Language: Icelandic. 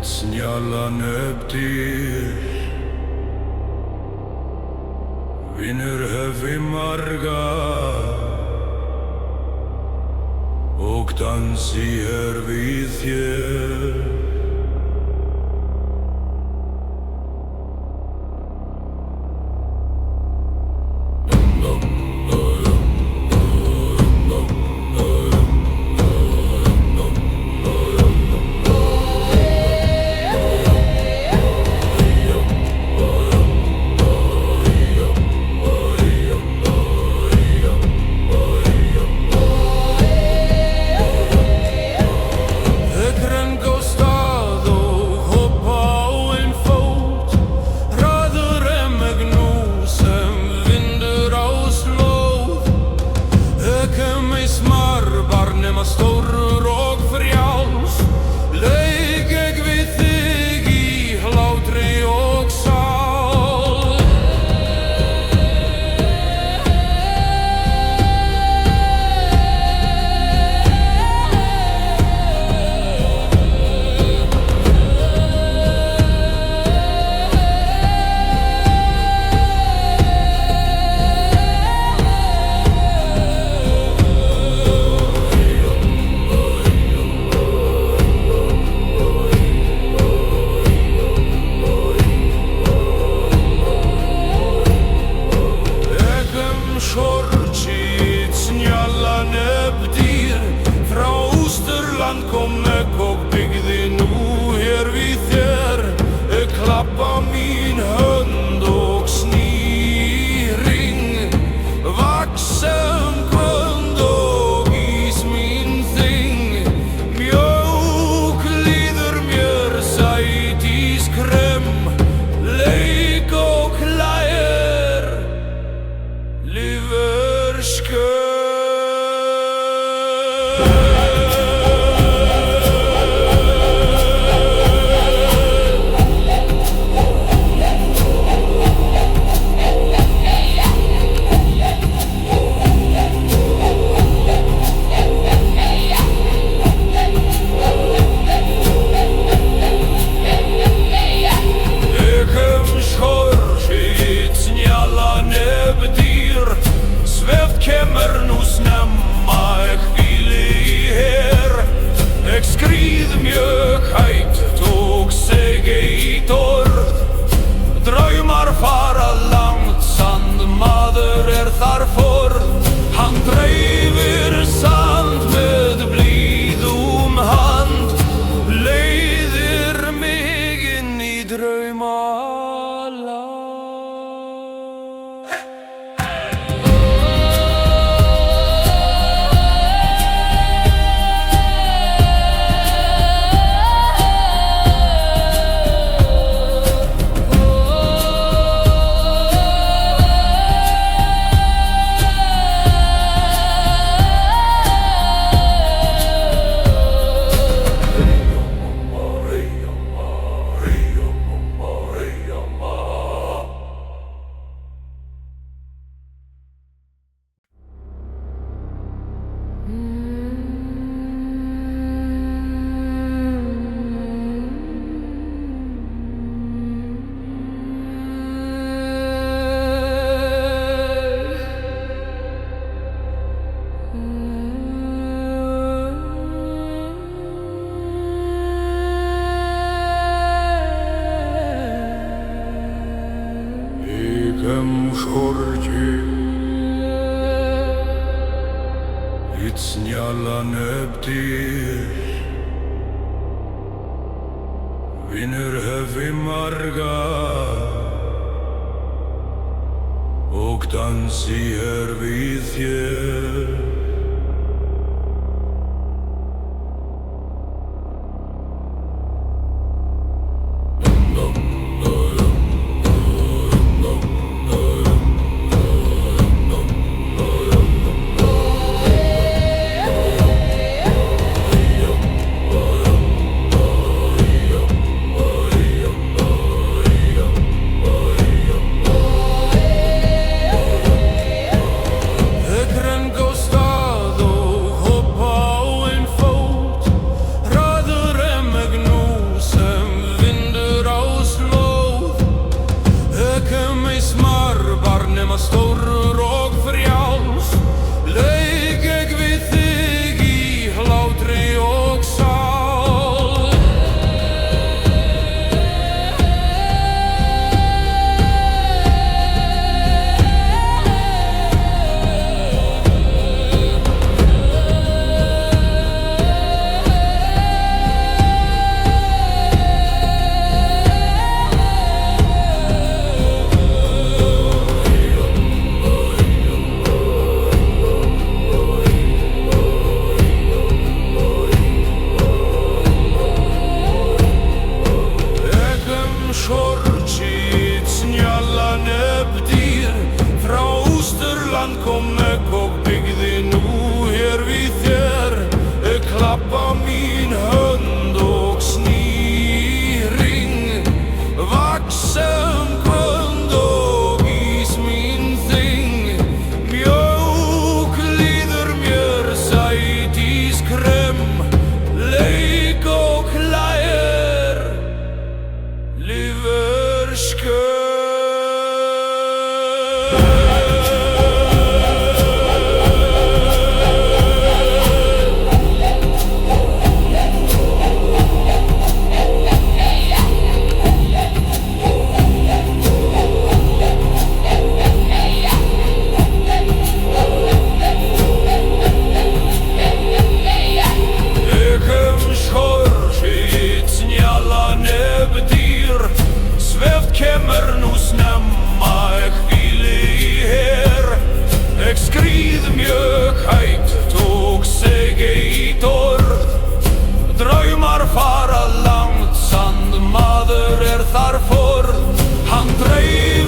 snjalla nöfndir, vinur höfi marga og dansi hér við þér. Stórur og frjáls, leik ég við þig í hlátri og sál. Kom ek og byggði nú hér við þér, klappa mín hönd og sný ring, vaxen kvöld og ís mín þing, mjók líður mér sæt í skrem, leik og hlægir, lifir skör. Kemur nú snemma, ek hvíli hér, ek skríð mjög hægt, tók sig í torg, draumar fara langt, sandmaður þar forð, hann dreifir sand með blíðum hand, leiðir mig inn í draumaland. Snjalla nöfndir, vinur höfi marga og dansi hér við þér. Ghost hann dreif